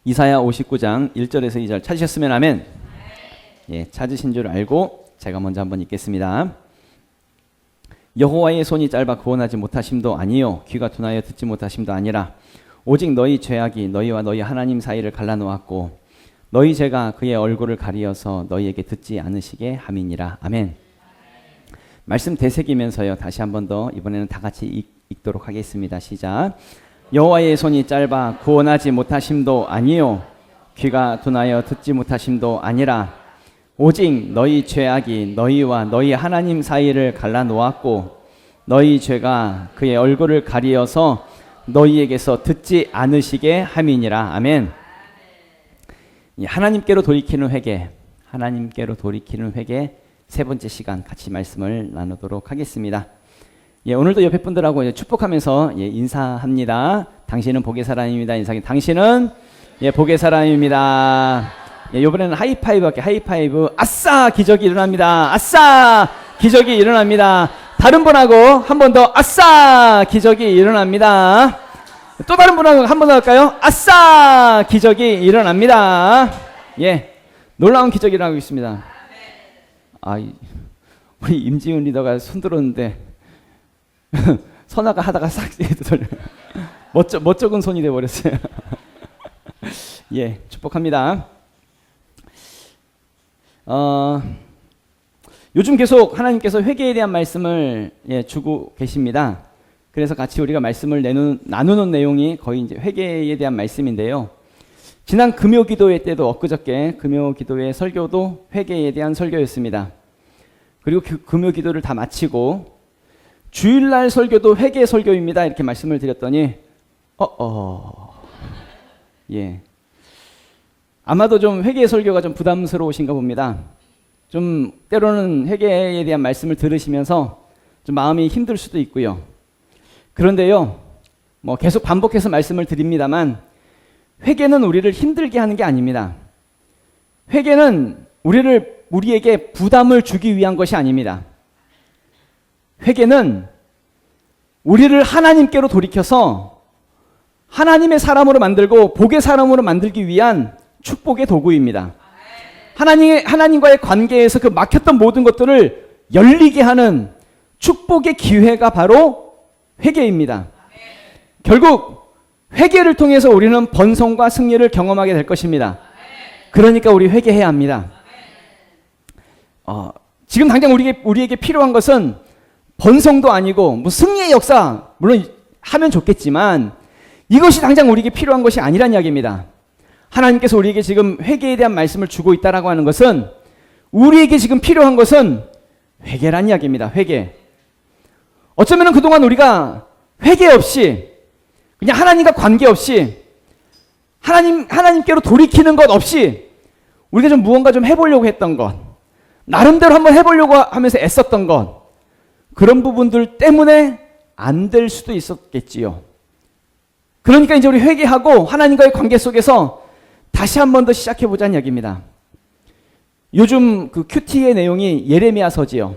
이사야 59장 1절에서 2절 찾으셨으면 아멘. 예, 찾으신 줄 알고 제가 먼저 한번 읽겠습니다. 여호와의 손이 짧아 구원하지 못하심도 아니요 귀가 둔하여 듣지 못하심도 아니라 오직 너희 죄악이 너희와 너희 하나님 사이를 갈라놓았고 너희 죄가 그의 얼굴을 가리어서 너희에게 듣지 않으시게 함이니라. 아멘. 말씀 되새기면서요 다시 한 번 더 이번에는 다 같이 읽도록 하겠습니다. 시작. 여호와의 손이 짧아 구원하지 못하심도 아니요 귀가 둔하여 듣지 못하심도 아니라 오직 너희 죄악이 너희와 너희 하나님 사이를 갈라놓았고 너희 죄가 그의 얼굴을 가리어서 너희에게서 듣지 않으시게 함이니라. 아멘. 하나님께로 돌이키는 회개, 하나님께로 돌이키는 회개 세 번째 시간 같이 말씀을 나누도록 하겠습니다. 예, 오늘도 옆에 분들하고 이제 축복하면서 인사합니다. 당신은 복의 사람입니다. 인사하기. 당신은 복의 사람입니다. 이번에는 하이파이브 할게요. 하이파이브. 아싸! 기적이 일어납니다. 아싸! 기적이 일어납니다. 다른 분하고 한 번 더 아싸! 기적이 일어납니다. 또 다른 분하고 한 번 더 할까요? 아싸! 기적이 일어납니다. 예, 놀라운 기적이 일어나고 있습니다. 우리 임지훈 리더가 손 들었는데 선아가 하다가 싹 돌려. 멋쩍은 손이 돼버렸어요. 예, 축복합니다. 요즘 계속 하나님께서 회개에 대한 말씀을 주고 계십니다. 그래서 같이 우리가 말씀을 나누는 내용이 거의 이제 회개에 대한 말씀인데요. 지난 금요 기도회 때도 엊그저께 금요 기도회 설교도 회개에 대한 설교였습니다. 그리고 금요 기도를 다 마치고 주일날 설교도 회개 설교입니다. 이렇게 말씀을 드렸더니 예. 아마도 좀 회개 설교가 좀 부담스러우신가 봅니다. 좀 때로는 회개에 대한 말씀을 들으시면서 좀 마음이 힘들 수도 있고요. 그런데요, 계속 반복해서 말씀을 드립니다만 회개는 우리를 힘들게 하는 게 아닙니다. 회개는 우리에게 부담을 주기 위한 것이 아닙니다. 회개는 우리를 하나님께로 돌이켜서 하나님의 사람으로 만들고 복의 사람으로 만들기 위한 축복의 도구입니다. 하나님과의 관계에서 그 막혔던 모든 것들을 열리게 하는 축복의 기회가 바로 회개입니다. 결국 회개를 통해서 우리는 번성과 승리를 경험하게 될 것입니다. 그러니까 우리 회개해야 합니다. 지금 당장 우리에게 필요한 것은 번성도 아니고 승리의 역사 물론 하면 좋겠지만 이것이 당장 우리에게 필요한 것이 아니란 이야기입니다. 하나님께서 우리에게 지금 회개에 대한 말씀을 주고 있다라고 하는 것은 우리에게 지금 필요한 것은 회개란 이야기입니다. 회개. 어쩌면 그동안 우리가 회개 없이 그냥 하나님과 관계없이 하나님께로 돌이키는 것 없이 우리가 좀 무언가 좀 해보려고 했던 것, 나름대로 한번 해보려고 하면서 애썼던 것, 그런 부분들 때문에 안 될 수도 있었겠지요. 그러니까 이제 우리 회개하고 하나님과의 관계 속에서 다시 한 번 더 시작해보자는 이야기입니다. 요즘 그 큐티의 내용이 예레미야서지요.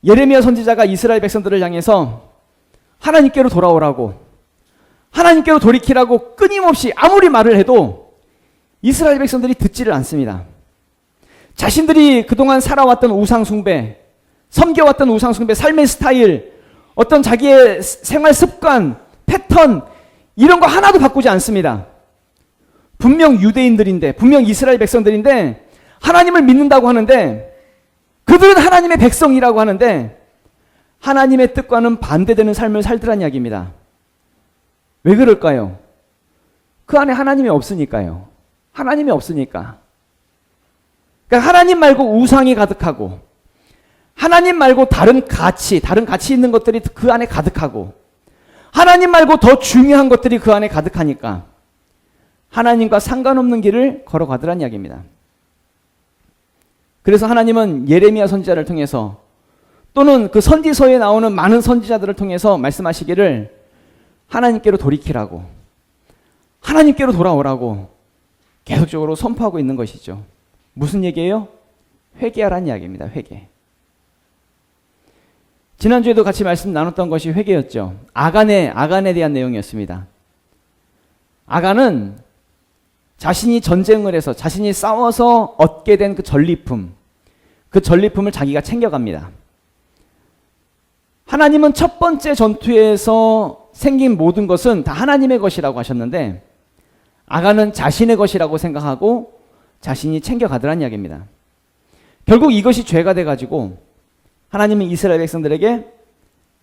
예레미야 선지자가 이스라엘 백성들을 향해서 하나님께로 돌아오라고, 하나님께로 돌이키라고 끊임없이 아무리 말을 해도 이스라엘 백성들이 듣지를 않습니다. 자신들이 그동안 살아왔던 우상숭배, 섬겨왔던 우상숭배, 삶의 스타일, 어떤 자기의 생활 습관, 패턴 이런 거 하나도 바꾸지 않습니다. 분명 유대인들인데, 분명 이스라엘 백성들인데 하나님을 믿는다고 하는데 그들은 하나님의 백성이라고 하는데 하나님의 뜻과는 반대되는 삶을 살더란 이야기입니다. 왜 그럴까요? 그 안에 하나님이 없으니까요. 하나님이 없으니까. 그러니까 하나님 말고 우상이 가득하고 하나님 말고 다른 가치 있는 것들이 그 안에 가득하고 하나님 말고 더 중요한 것들이 그 안에 가득하니까 하나님과 상관없는 길을 걸어가더란 이야기입니다. 그래서 하나님은 예레미야 선지자를 통해서 또는 그 선지서에 나오는 많은 선지자들을 통해서 말씀하시기를 하나님께로 돌이키라고, 하나님께로 돌아오라고 계속적으로 선포하고 있는 것이죠. 무슨 얘기예요? 회개하라는 이야기입니다. 회개. 지난주에도 같이 말씀 나눴던 것이 회개였죠. 아간에 대한 내용이었습니다. 아간은 자신이 전쟁을 해서 자신이 싸워서 얻게 된 그 전리품을 자기가 챙겨갑니다. 하나님은 첫 번째 전투에서 생긴 모든 것은 다 하나님의 것이라고 하셨는데 아간은 자신의 것이라고 생각하고 자신이 챙겨가더란 이야기입니다. 결국 이것이 죄가 돼가지고 하나님은 이스라엘 백성들에게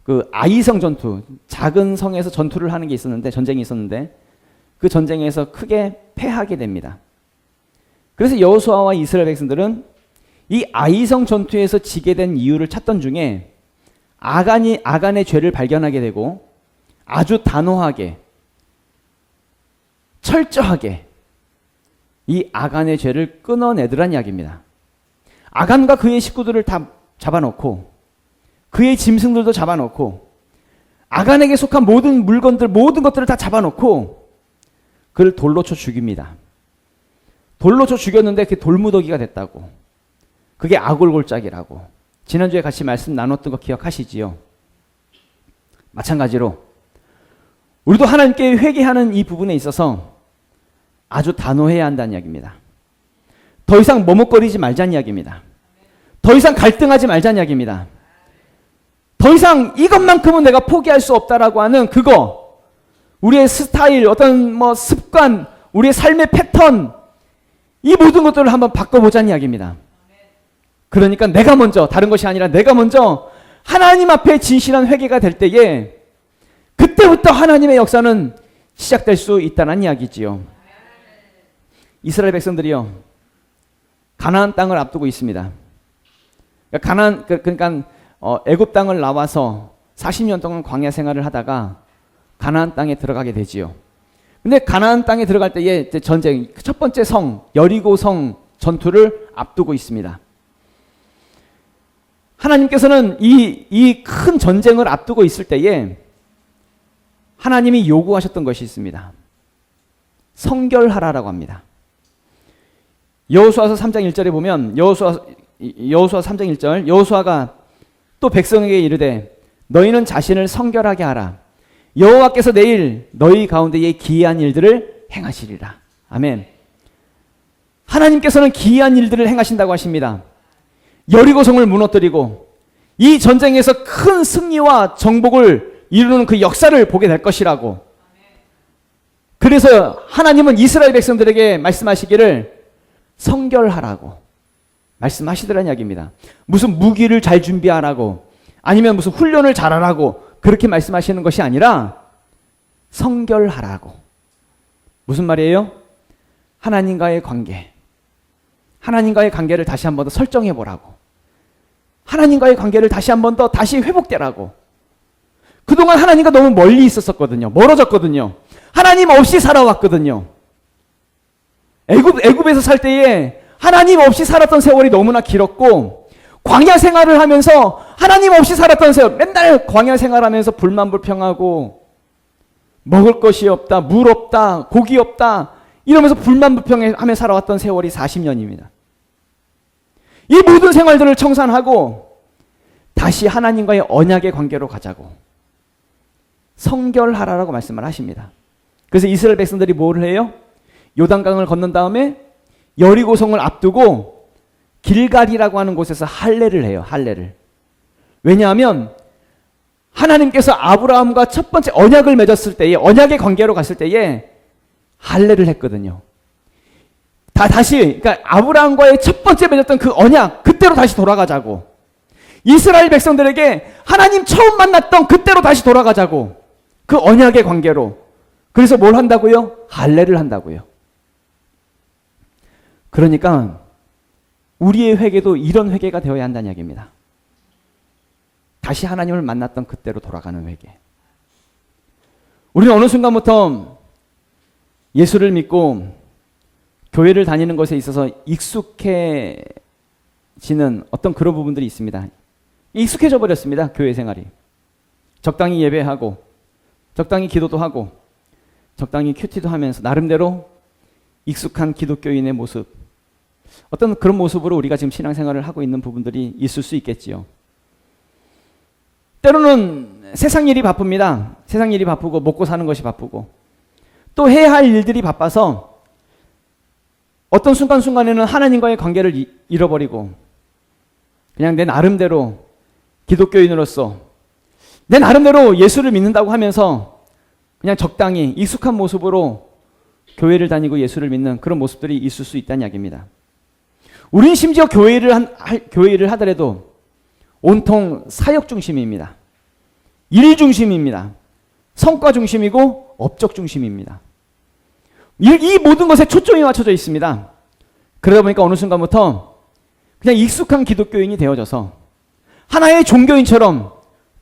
그 아이성 전투, 작은 성에서 전투를 하는 게 있었는데, 전쟁이 있었는데 그 전쟁에서 크게 패하게 됩니다. 그래서 여호수아와 이스라엘 백성들은 이 아이성 전투에서 지게 된 이유를 찾던 중에 아간의 죄를 발견하게 되고 아주 단호하게 철저하게 이 아간의 죄를 끊어내더란 이야기입니다. 아간과 그의 식구들을 다 잡아놓고 그의 짐승들도 잡아놓고 아간에게 속한 모든 물건들, 모든 것들을 다 잡아놓고 그를 돌로 쳐 죽입니다. 돌로 쳐 죽였는데 그게 돌무더기가 됐다고. 그게 아골골짜기라고. 지난주에 같이 말씀 나눴던 거 기억하시지요? 마찬가지로 우리도 하나님께 회개하는 이 부분에 있어서 아주 단호해야 한다는 이야기입니다. 더 이상 머뭇거리지 말자는 이야기입니다. 더 이상 갈등하지 말자는 이야기입니다. 더 이상 이것만큼은 내가 포기할 수 없다라고 하는 그거, 우리의 스타일, 어떤 습관, 우리의 삶의 패턴, 이 모든 것들을 한번 바꿔보자는 이야기입니다. 그러니까 내가 먼저, 다른 것이 아니라 내가 먼저 하나님 앞에 진실한 회개가 될 때에 그때부터 하나님의 역사는 시작될 수 있다는 이야기지요. 이스라엘 백성들이요, 가나안 땅을 앞두고 있습니다. 그러니까 애굽 땅을 나와서 40년 동안 광야 생활을 하다가 가나안 땅에 들어가게 되지요. 근데 가나안 땅에 들어갈 때에 전쟁, 첫 번째 성, 여리고 성 전투를 앞두고 있습니다. 하나님께서는 이 큰 전쟁을 앞두고 있을 때에 하나님이 요구하셨던 것이 있습니다. 성결하라라고 합니다. 여호수아서 3장 1절에 보면 여호수아 3장 1절, 여호수아가 또 백성에게 이르되 너희는 자신을 성결하게 하라. 여호와께서 내일 너희 가운데에 기이한 일들을 행하시리라. 아멘. 하나님께서는 기이한 일들을 행하신다고 하십니다. 여리고성을 무너뜨리고 이 전쟁에서 큰 승리와 정복을 이루는 그 역사를 보게 될 것이라고. 그래서 하나님은 이스라엘 백성들에게 말씀하시기를 성결하라고 말씀하시더란 이야기입니다. 무슨 무기를 잘 준비하라고, 아니면 무슨 훈련을 잘하라고 그렇게 말씀하시는 것이 아니라 성결하라고. 무슨 말이에요? 하나님과의 관계, 하나님과의 관계를 다시 한 번 더 설정해 보라고. 하나님과의 관계를 다시 한 번 더 다시 회복되라고. 그동안 하나님과 너무 멀리 있었거든요. 멀어졌거든요. 하나님 없이 살아왔거든요. 애굽에서 살 때에 하나님 없이 살았던 세월이 너무나 길었고, 광야 생활을 하면서 하나님 없이 살았던 세월, 맨날 광야 생활하면서 불만불평하고 먹을 것이 없다, 물 없다, 고기 없다 이러면서 불만불평하며 살아왔던 세월이 40년입니다. 이 모든 생활들을 청산하고 다시 하나님과의 언약의 관계로 가자고 성결하라라고 말씀을 하십니다. 그래서 이스라엘 백성들이 뭐를 해요? 요단강을 건넌 다음에 여리고성을 앞두고 길갈이라고 하는 곳에서 할례를 해요. 할례를. 왜냐하면 하나님께서 아브라함과 첫 번째 언약을 맺었을 때에, 언약의 관계로 갔을 때에 할례를 했거든요. 그러니까 아브라함과의 첫 번째 맺었던 그 언약, 그때로 다시 돌아가자고. 이스라엘 백성들에게 하나님 처음 만났던 그때로 다시 돌아가자고. 그 언약의 관계로. 그래서 뭘 한다고요? 할례를 한다고요. 그러니까 우리의 회개도 이런 회개가 되어야 한다는 이야기입니다. 다시 하나님을 만났던 그때로 돌아가는 회개. 우리는 어느 순간부터 예수를 믿고 교회를 다니는 것에 있어서 익숙해지는 어떤 그런 부분들이 있습니다. 익숙해져 버렸습니다. 교회 생활이. 적당히 예배하고, 적당히 기도도 하고, 적당히 큐티도 하면서 나름대로 익숙한 기독교인의 모습, 어떤 그런 모습으로 우리가 지금 신앙생활을 하고 있는 부분들이 있을 수 있겠지요. 때로는 세상 일이 바쁩니다. 세상 일이 바쁘고 먹고 사는 것이 바쁘고 또 해야 할 일들이 바빠서 어떤 순간순간에는 하나님과의 관계를 잃어버리고 그냥 내 나름대로 기독교인으로서 내 나름대로 예수를 믿는다고 하면서 그냥 적당히 익숙한 모습으로 교회를 다니고 예수를 믿는 그런 모습들이 있을 수 있다는 이야기입니다. 우린 심지어 교회를 하더라도 온통 사역 중심입니다. 일 중심입니다. 성과 중심이고 업적 중심입니다. 이 모든 것에 초점이 맞춰져 있습니다. 그러다 보니까 어느 순간부터 그냥 익숙한 기독교인이 되어져서 하나의 종교인처럼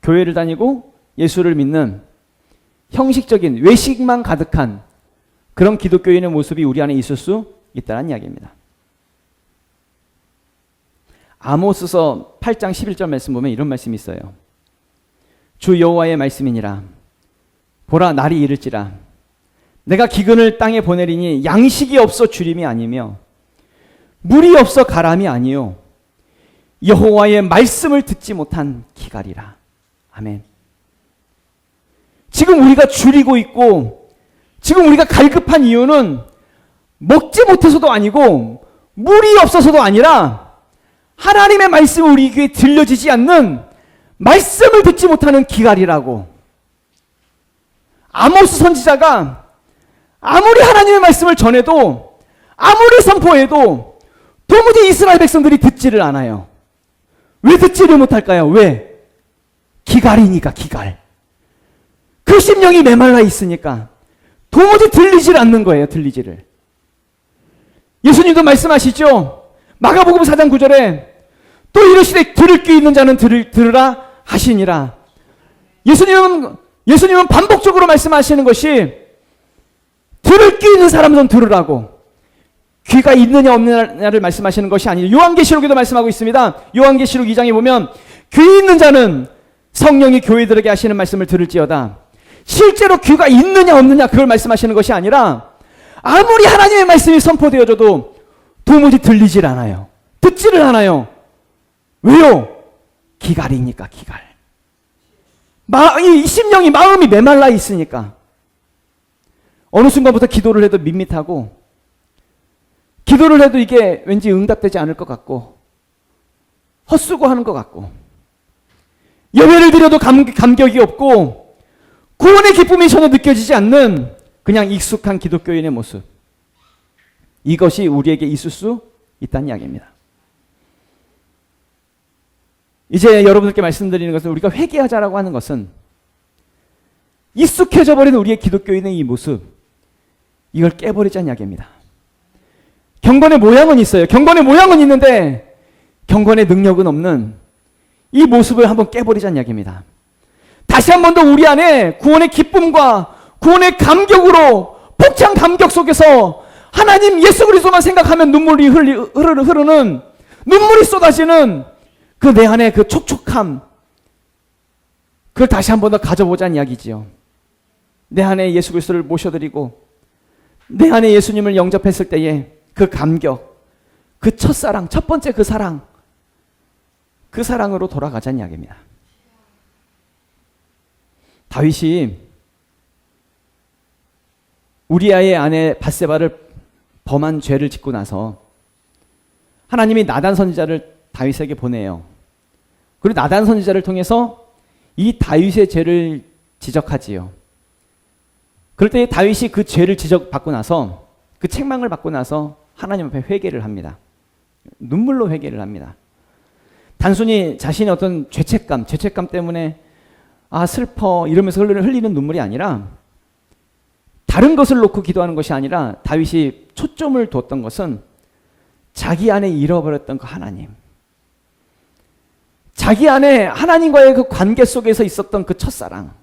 교회를 다니고 예수를 믿는 형식적인 외식만 가득한 그런 기독교인의 모습이 우리 안에 있을 수 있다는 이야기입니다. 아모스서 8장 11절 말씀 보면 이런 말씀이 있어요. 주 여호와의 말씀이니라. 보라, 날이 이를지라. 내가 기근을 땅에 보내리니 양식이 없어 주림이 아니며 물이 없어 가람이 아니요 여호와의 말씀을 듣지 못한 기갈이라. 아멘. 지금 우리가 줄이고 있고 지금 우리가 갈급한 이유는 먹지 못해서도 아니고 물이 없어서도 아니라 하나님의 말씀이 우리 귀에 들려지지 않는 말씀을 듣지 못하는 기갈이라고. 아모스 선지자가 아무리 하나님의 말씀을 전해도 아무리 선포해도 도무지 이스라엘 백성들이 듣지를 않아요. 왜 듣지를 못할까요? 왜? 기갈이니까, 기갈. 그 심령이 메말라 있으니까 도무지 들리질 않는 거예요. 들리지를. 예수님도 말씀하시죠. 마가복음 4장 9절에 또 이르시되 들을 귀 있는 자는 들으라 하시니라. 예수님은 반복적으로 말씀하시는 것이 들을 귀 있는 사람은 들으라고. 귀가 있느냐 없느냐를 말씀하시는 것이 아니라 요한계시록에도 말씀하고 있습니다. 요한계시록 2장에 보면 귀 있는 자는 성령이 교회들에게 하시는 말씀을 들을지어다. 실제로 귀가 있느냐 없느냐 그걸 말씀하시는 것이 아니라 아무리 하나님의 말씀이 선포되어져도 도무지 들리질 않아요. 듣지를 않아요. 왜요? 기갈이니까, 기갈. 이 심령이, 마음이 메말라 있으니까. 어느 순간부터 기도를 해도 밋밋하고 기도를 해도 이게 왠지 응답되지 않을 것 같고 헛수고하는 것 같고 예배를 드려도 감격이 없고 구원의 기쁨이 전혀 느껴지지 않는 그냥 익숙한 기독교인의 모습. 이것이 우리에게 있을 수 있다는 이야기입니다. 이제 여러분들께 말씀드리는 것은 우리가 회개하자라고 하는 것은 익숙해져 버린 우리의 기독교인의 이 모습, 이걸 깨버리자는 이야기입니다. 경건의 모양은 있어요. 경건의 모양은 있는데 경건의 능력은 없는 이 모습을 한번 깨버리자는 이야기입니다. 다시 한 번 더 우리 안에 구원의 기쁨과 구원의 감격으로 폭창 감격 속에서 하나님 예수 그리스도만 생각하면 눈물이 흐르는 눈물이 쏟아지는 그 내 안에 그 촉촉함, 그걸 다시 한 번 더 가져보자는 이야기지요. 내 안에 예수 그리스도를 모셔드리고 내 안에 예수님을 영접했을 때의 그 감격, 그 첫사랑, 첫 번째 그 사랑, 그 사랑으로 돌아가자는 이야기입니다. 다윗이 우리아의 아내 밧세바를 범한 죄를 짓고 나서 하나님이 나단 선지자를 다윗에게 보내요. 그리고 나단 선지자를 통해서 이 다윗의 죄를 지적하지요. 그럴 때 다윗이 그 죄를 지적받고 나서 그 책망을 받고 나서 하나님 앞에 회개를 합니다. 눈물로 회개를 합니다. 단순히 자신의 어떤 죄책감 때문에 아 슬퍼 이러면서 흘리는 눈물이 아니라 다른 것을 놓고 기도하는 것이 아니라 다윗이 초점을 뒀던 것은 자기 안에 잃어버렸던 그 하나님, 자기 안에 하나님과의 그 관계 속에서 있었던 그 첫사랑,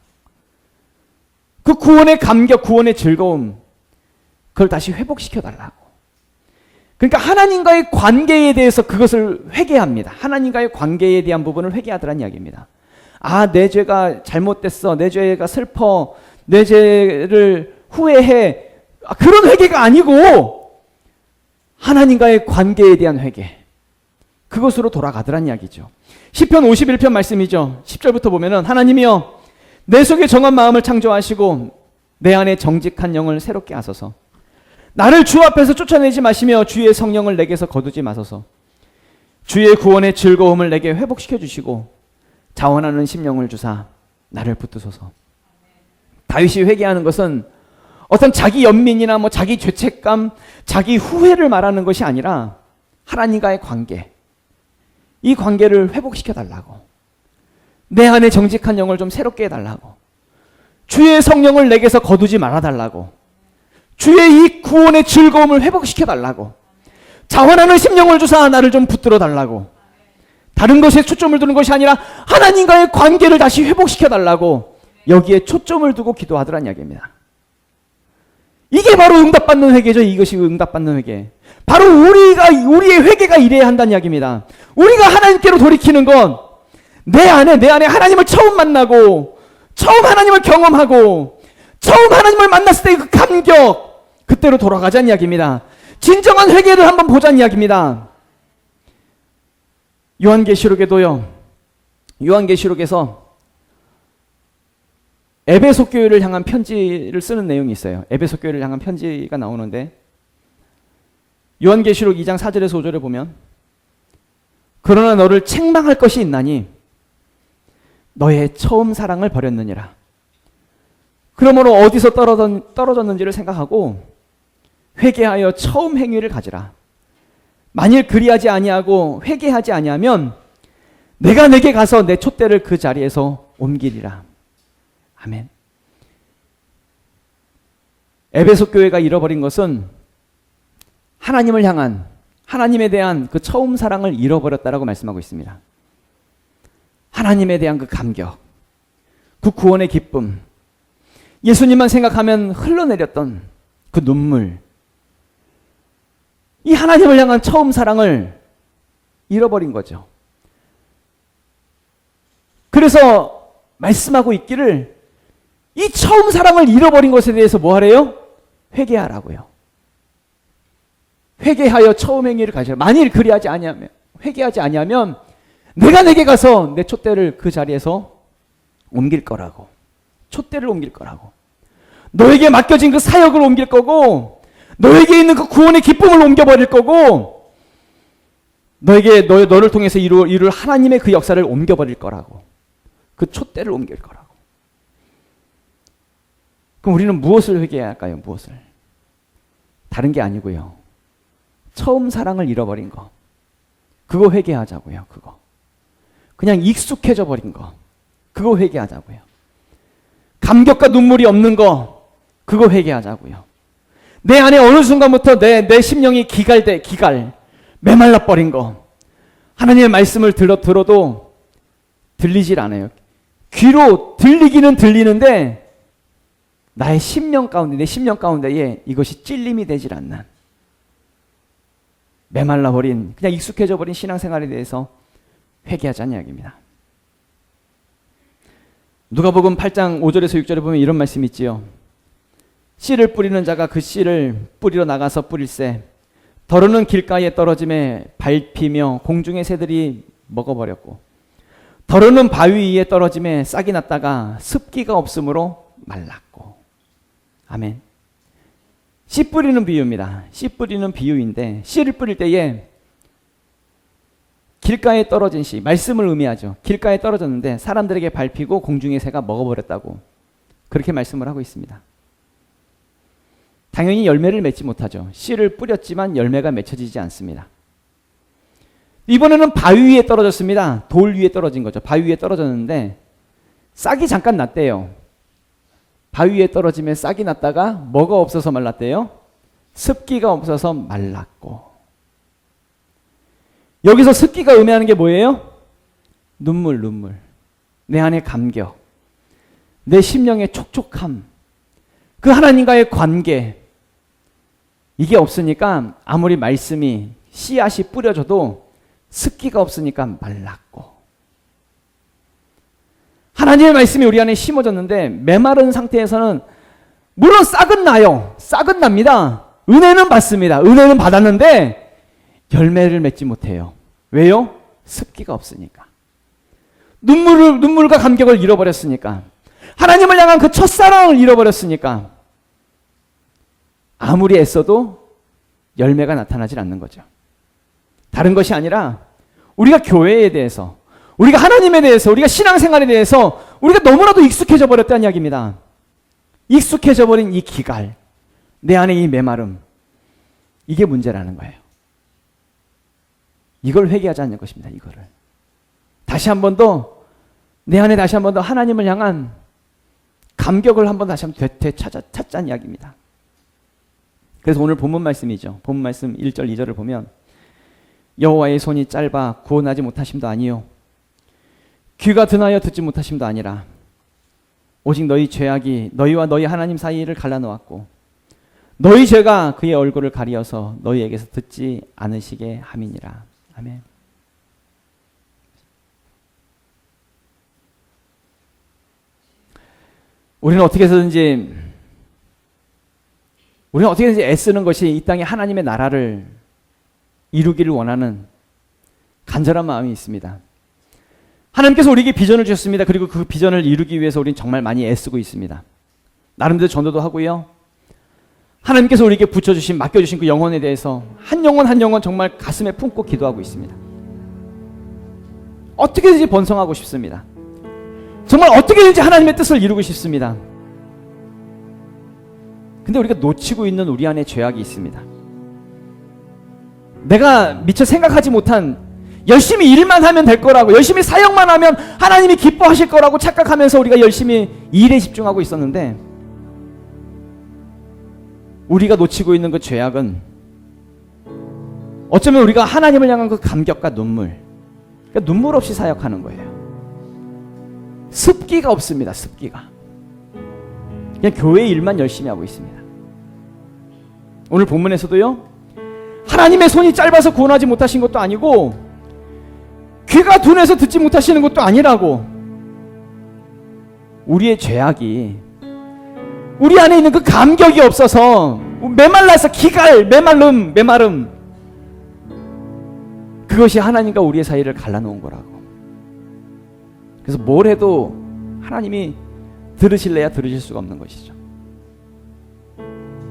그 구원의 감격, 구원의 즐거움, 그걸 다시 회복시켜달라고. 그러니까 하나님과의 관계에 대해서 그것을 회개합니다. 하나님과의 관계에 대한 부분을 회개하더란 이야기입니다. 아, 내 죄가 잘못됐어. 내 죄가 슬퍼. 내 죄를 후회해. 그런 회개가 아니고 하나님과의 관계에 대한 회개. 그것으로 돌아가더란 이야기죠. 시편 51편 말씀이죠. 10절부터 보면은 하나님이여 내 속에 정한 마음을 창조하시고 내 안에 정직한 영을 새롭게 하소서. 나를 주 앞에서 쫓아내지 마시며 주의 성령을 내게서 거두지 마소서. 주의 구원의 즐거움을 내게 회복시켜 주시고 자원하는 심령을 주사 나를 붙드소서. 다윗이 회개하는 것은 어떤 자기 연민이나 자기 죄책감, 자기 후회를 말하는 것이 아니라 하나님과의 관계, 이 관계를 회복시켜 달라고, 내 안에 정직한 영을 좀 새롭게 해달라고, 주의 성령을 내게서 거두지 말아달라고, 주의 이 구원의 즐거움을 회복시켜 달라고, 자원하는 심령을 주사 나를 좀 붙들어 달라고, 다른 것에 초점을 두는 것이 아니라 하나님과의 관계를 다시 회복시켜 달라고 여기에 초점을 두고 기도하더란 이야기입니다. 이게 바로 응답받는 회개죠. 이것이 응답받는 회개. 바로 우리의 회개가 이래야 한다는 이야기입니다. 우리가 하나님께로 돌이키는 건 내 안에 하나님을 처음 만나고, 처음 하나님을 경험하고, 처음 하나님을 만났을 때의 그 감격, 그때로 돌아가자는 이야기입니다. 진정한 회개를 한번 보자는 이야기입니다. 요한계시록에도요, 요한계시록에서 에베소 교회를 향한 편지를 쓰는 내용이 있어요. 에베소 교회를 향한 편지가 나오는데, 요한계시록 2장 4절에서 5절에 보면, 그러나 너를 책망할 것이 있나니 너의 처음 사랑을 버렸느니라. 그러므로 어디서 떨어졌는지를 생각하고 회개하여 처음 행위를 가지라. 만일 그리하지 아니하고 회개하지 아니하면 내가 내게 가서 내 촛대를 그 자리에서 옮기리라. 아멘. 에베소 교회가 잃어버린 것은 하나님을 향한, 하나님에 대한 그 처음 사랑을 잃어버렸다라고 말씀하고 있습니다. 하나님에 대한 그 감격, 그 구원의 기쁨, 예수님만 생각하면 흘러내렸던 그 눈물, 이 하나님을 향한 처음 사랑을 잃어버린 거죠. 그래서 말씀하고 있기를, 이 처음 사랑을 잃어버린 것에 대해서 뭐 하래요? 회개하라고요. 회개하여 처음 행위를 가시라. 만일 그리하지 아니하면, 회개하지 아니하면 내가 내게 가서 내 촛대를 그 자리에서 옮길 거라고. 촛대를 옮길 거라고. 너에게 맡겨진 그 사역을 옮길 거고, 너에게 있는 그 구원의 기쁨을 옮겨버릴 거고, 너를 통해서 이룰 하나님의 그 역사를 옮겨버릴 거라고. 그 촛대를 옮길 거라고. 그럼 우리는 무엇을 회개해야 할까요? 무엇을? 다른 게 아니고요. 처음 사랑을 잃어버린 거. 그거 회개하자고요. 그거. 그냥 익숙해져 버린 거. 그거 회개하자고요. 감격과 눈물이 없는 거. 그거 회개하자고요. 내 안에 어느 순간부터 내 심령이 메말라 버린 거. 하나님의 말씀을 들어도 들리질 않아요. 귀로 들리기는 들리는데 나의 심령 가운데, 내 심령 가운데에 이것이 찔림이 되질 않는, 메말라 버린, 그냥 익숙해져 버린 신앙생활에 대해서 회개하자는 이야기입니다. 누가복음 8장 5절에서 6절에 보면 이런 말씀이 있지요. 씨를 뿌리는 자가 그 씨를 뿌리러 나가서 뿌릴새 더러는 길가에 떨어짐에 밟히며 공중의 새들이 먹어버렸고, 더러는 바위 위에 떨어짐에 싹이 났다가 습기가 없으므로 말랐고. 아멘. 씨 뿌리는 비유입니다. 씨 뿌리는 비유인데, 씨를 뿌릴 때에 길가에 떨어진 씨, 말씀을 의미하죠. 길가에 떨어졌는데 사람들에게 밟히고 공중의 새가 먹어버렸다고, 그렇게 말씀을 하고 있습니다. 당연히 열매를 맺지 못하죠. 씨를 뿌렸지만 열매가 맺혀지지 않습니다. 이번에는 바위 위에 떨어졌습니다. 돌 위에 떨어진 거죠. 바위 위에 떨어졌는데 싹이 잠깐 났대요. 바위 위에 떨어지면 싹이 났다가 뭐가 없어서 말랐대요? 습기가 없어서 말랐고. 여기서 습기가 의미하는 게 뭐예요? 눈물. 내 안의 감격, 내 심령의 촉촉함, 그 하나님과의 관계, 이게 없으니까 아무리 말씀이, 씨앗이 뿌려져도 습기가 없으니까 말랐고. 하나님의 말씀이 우리 안에 심어졌는데 메마른 상태에서는 물론 싹은 나요. 싹은 납니다. 은혜는 받습니다. 은혜는 받았는데 열매를 맺지 못해요. 왜요? 습기가 없으니까. 눈물과 감격을 잃어버렸으니까. 하나님을 향한 그 첫사랑을 잃어버렸으니까. 아무리 애써도 열매가 나타나질 않는 거죠. 다른 것이 아니라 우리가 교회에 대해서, 우리가 하나님에 대해서, 우리가 신앙생활에 대해서 우리가 너무나도 익숙해져 버렸다는 이야기입니다. 익숙해져 버린 이 기갈, 내 안에 이 메마름, 이게 문제라는 거예요. 이걸 회개하지 않는 것입니다. 이거를 다시 한 번 더 내 안에 다시 한 번 더 하나님을 향한 감격을 한 번 다시 한번 되찾자는 이야기입니다. 그래서 오늘 본문 말씀이죠. 본문 말씀 1절 2절을 보면 여호와의 손이 짧아 구원하지 못하심도 아니요 귀가 둔하여 듣지 못하심도 아니라 오직 너희 죄악이 너희와 너희 하나님 사이를 갈라놓았고 너희 죄가 그의 얼굴을 가리어서 너희에게서 듣지 않으시게 함이니라. 아멘. 우리는 어떻게든지 애쓰는 것이 이 땅에 하나님의 나라를 이루기를 원하는 간절한 마음이 있습니다. 하나님께서 우리에게 비전을 주셨습니다. 그리고 그 비전을 이루기 위해서 우리는 정말 많이 애쓰고 있습니다. 나름대로 전도도 하고요. 하나님께서 우리에게 붙여주신, 맡겨주신 그 영혼에 대해서 한 영혼 한 영혼 정말 가슴에 품고 기도하고 있습니다. 어떻게든지 번성하고 싶습니다. 정말 어떻게든지 하나님의 뜻을 이루고 싶습니다. 근데 우리가 놓치고 있는 우리 안에 죄악이 있습니다. 내가 미처 생각하지 못한 열심히 일만 하면 될 거라고, 열심히 사역만 하면 하나님이 기뻐하실 거라고 착각하면서 우리가 열심히 일에 집중하고 있었는데 우리가 놓치고 있는 그 죄악은 어쩌면 우리가 하나님을 향한 그 감격과 눈물, 그러니까 눈물 없이 사역하는 거예요. 습기가 없습니다. 습기가. 그냥 교회 일만 열심히 하고 있습니다. 오늘 본문에서도요, 하나님의 손이 짧아서 구원하지 못하신 것도 아니고 귀가 둔해서 듣지 못하시는 것도 아니라고, 우리의 죄악이 우리 안에 있는 그 감격이 없어서 메말라서 기갈, 메마름 그것이 하나님과 우리의 사이를 갈라놓은 거라고. 그래서 뭘 해도 하나님이 들으실래야 들으실 수가 없는 것이죠.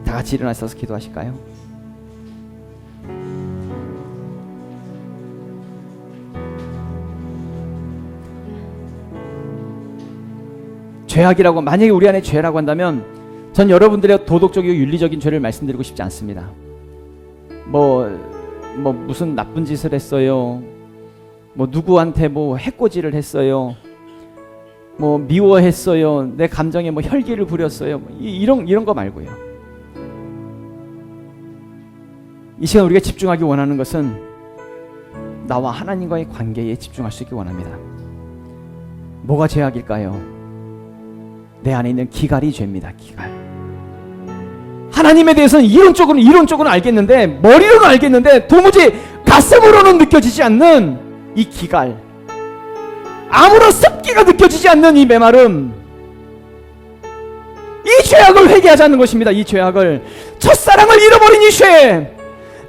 다 같이 일어나셔서 기도하실까요? 죄악이라고, 만약에 우리 안에 죄라고 한다면 전 여러분들의 도덕적이고 윤리적인 죄를 말씀드리고 싶지 않습니다. 무슨 나쁜 짓을 했어요, 누구한테 해코지를 했어요, 미워했어요, 내 감정에 혈기를 부렸어요, 이런 거 말고요. 이 시간 우리가 집중하기 원하는 것은 나와 하나님과의 관계에 집중할 수 있기 원합니다. 뭐가 죄악일까요? 내 안에 있는 기갈이 죄입니다. 기갈. 하나님에 대해서는 이론적으로는 알겠는데, 머리로는 알겠는데 도무지 가슴으로는 느껴지지 않는 이 기갈, 아무런 습기가 느껴지지 않는 이 메마름, 이 죄악을 회개하지 않는 것입니다. 이 죄악을, 첫사랑을 잃어버린 이 죄,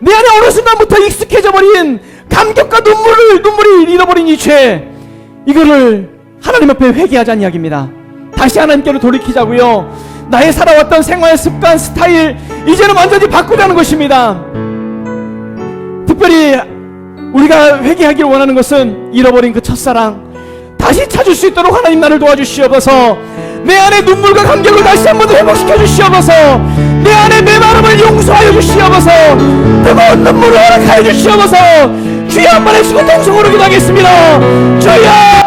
내 안에 어느 순간부터 익숙해져 버린 감격과 눈물을 잃어버린 이 죄, 이거를 하나님 앞에 회개하자는 이야기입니다. 다시 하나님께로 돌이키자고요. 나의 살아왔던 생활 습관, 스타일, 이제는 완전히 바꾸자는 것입니다. 특별히 우리가 회개하길 원하는 것은 잃어버린 그 첫사랑 다시 찾을 수 있도록 하나님 나를 도와주시옵소서. 내 안에 눈물과 감격을 다시 한번 회복시켜 주시옵소서. 내 안에 메마름을 용서하여 주시옵소서. 뜨거운 눈물을 허락하여 주시옵소서. 주여 한번 해주시고 동성으로 기도하겠습니다. 주여,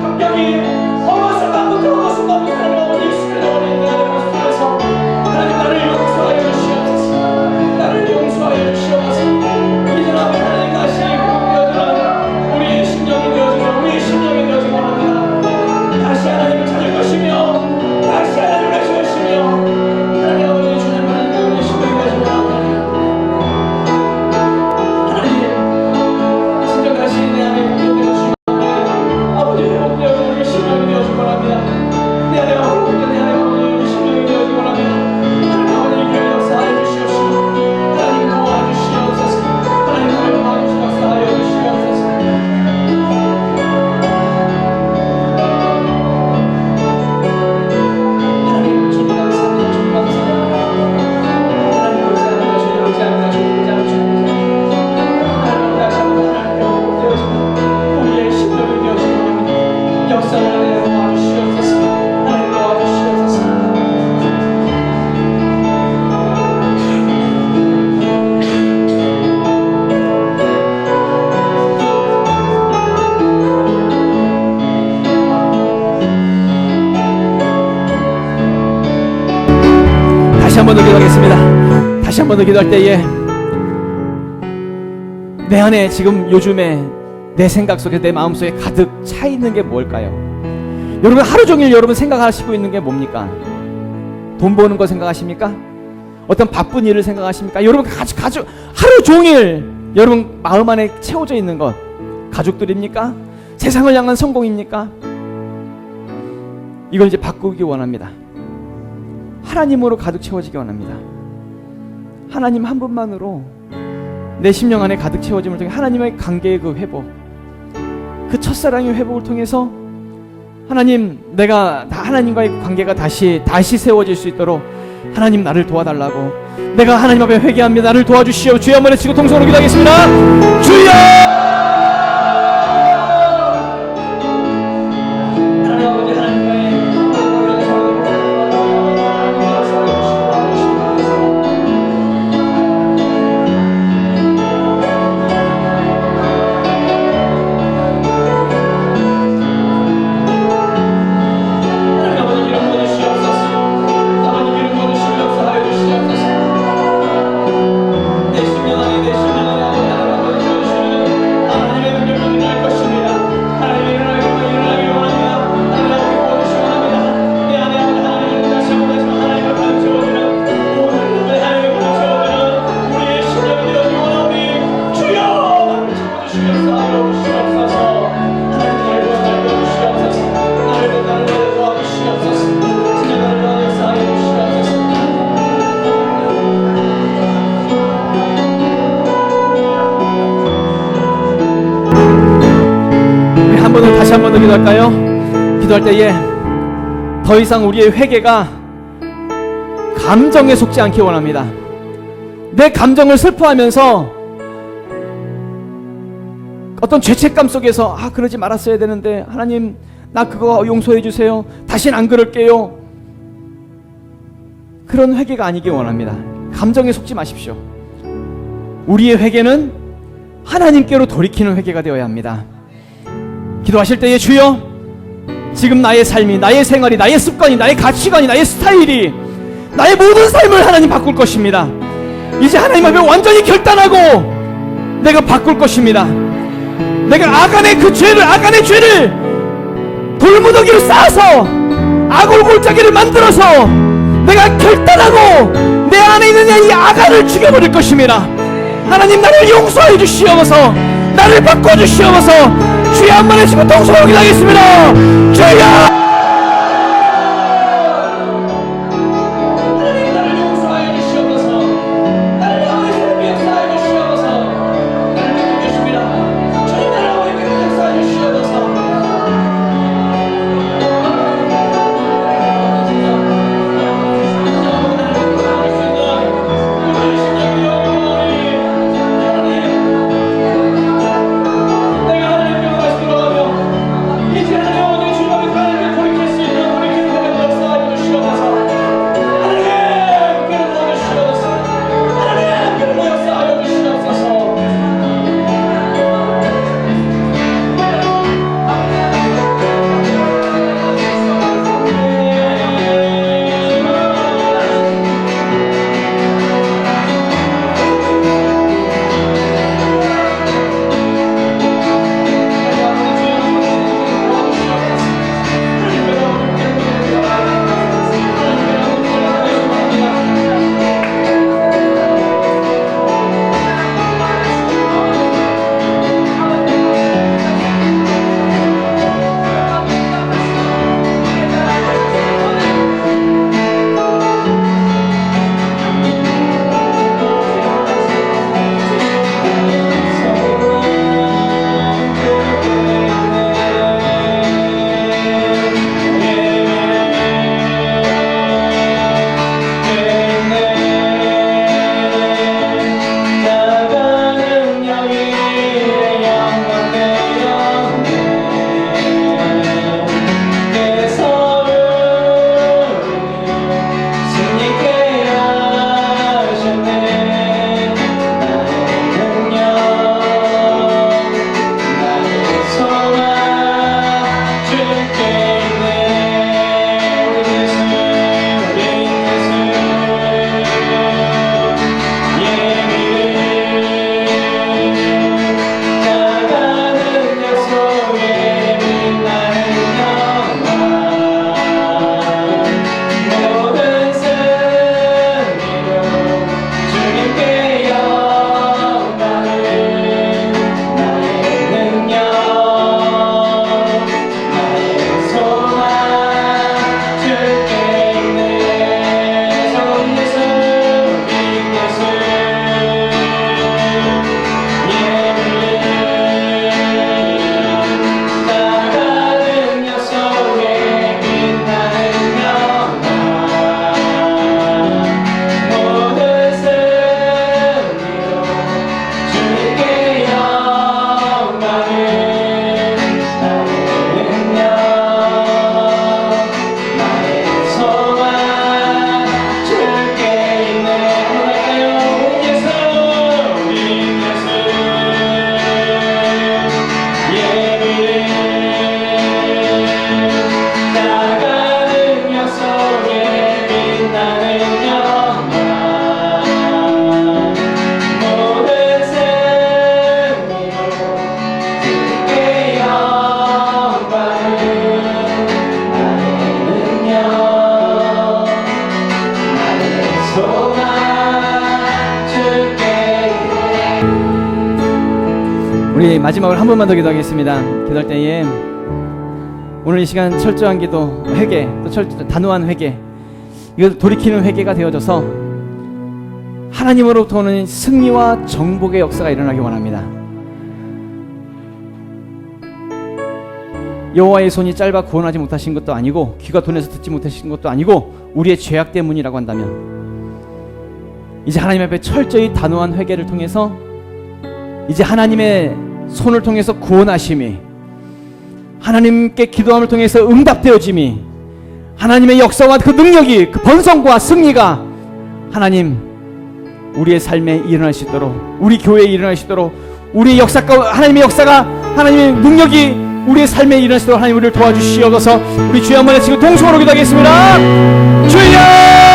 감격이 어느 순간부터 다시 한 번 더 기도할 때에 내 안에 지금 요즘에 내 생각 속에 내 마음속에 가득 차 있는 게 뭘까요? 여러분 하루 종일 여러분 생각하시고 있는 게 뭡니까? 돈 버는 거 생각하십니까? 어떤 바쁜 일을 생각하십니까? 여러분 가족 하루 종일 여러분 마음 안에 채워져 있는 것 가족들입니까? 세상을 향한 성공입니까? 이걸 이제 바꾸기 원합니다. 하나님으로 가득 채워지기 원합니다. 하나님 한 분만으로 내 심령 안에 가득 채워짐을 통해 하나님의 관계의 그 회복, 그 첫사랑의 회복을 통해서 하나님, 내가 하나님과의 관계가 다시 세워질 수 있도록 하나님 나를 도와달라고, 내가 하나님 앞에 회개합니다. 나를 도와주시오. 주여 한번 외치고 통성으로 기도하겠습니다. 주여! 다시 한 번 더 기도할까요? 기도할 때에 더 이상 우리의 회개가 감정에 속지 않기 원합니다. 내 감정을 슬퍼하면서 어떤 죄책감 속에서 그러지 말았어야 되는데 하나님 나 그거 용서해 주세요. 다시는 안 그럴게요. 그런 회개가 아니기 원합니다. 감정에 속지 마십시오. 우리의 회개는 하나님께로 돌이키는 회개가 되어야 합니다. 기도하실 때에 주여, 지금 나의 삶이, 나의 생활이, 나의 습관이, 나의 가치관이, 나의 스타일이, 나의 모든 삶을 하나님 바꿀 것입니다. 이제 하나님 앞에 완전히 결단하고 내가 바꿀 것입니다. 내가 아간의 죄를 돌무더기로 쌓아서 아골골짜기를 만들어서 내가 결단하고 내 안에 있는 이 아간을 죽여버릴 것입니다. 하나님 나를 용서해 주시옵소서. 나를 바꿔주시옵소서. 주여 한번 해주시고 동서로 기도하겠습니다. 주여! 우리 마지막으로 한 번만 더 기도하겠습니다. 기도할 때에 오늘 이 시간 철저한 기도, 회개, 또 단호한 회개, 이걸 돌이키는 회개가 되어져서 하나님으로부터 오는 승리와 정복의 역사가 일어나기 원합니다. 여호와의 손이 짧아 구원하지 못하신 것도 아니고 귀가 둔해서 듣지 못하신 것도 아니고 우리의 죄악 때문이라고 한다면 이제 하나님 앞에 철저히 단호한 회개를 통해서 이제 하나님의 손을 통해서 구원하심이, 하나님께 기도함을 통해서 응답되어짐이, 하나님의 역사와 그 능력이, 그 번성과 승리가 하나님 우리의 삶에 일어날 수 있도록, 우리 교회에 일어날 수 있도록, 우리의 역사가, 하나님의 역사가, 하나님의 능력이 우리의 삶에 일어날 수 있도록 하나님 우리를 도와주시옵소서. 우리 주여 한번 지금 동성으로 기도하겠습니다. 주여!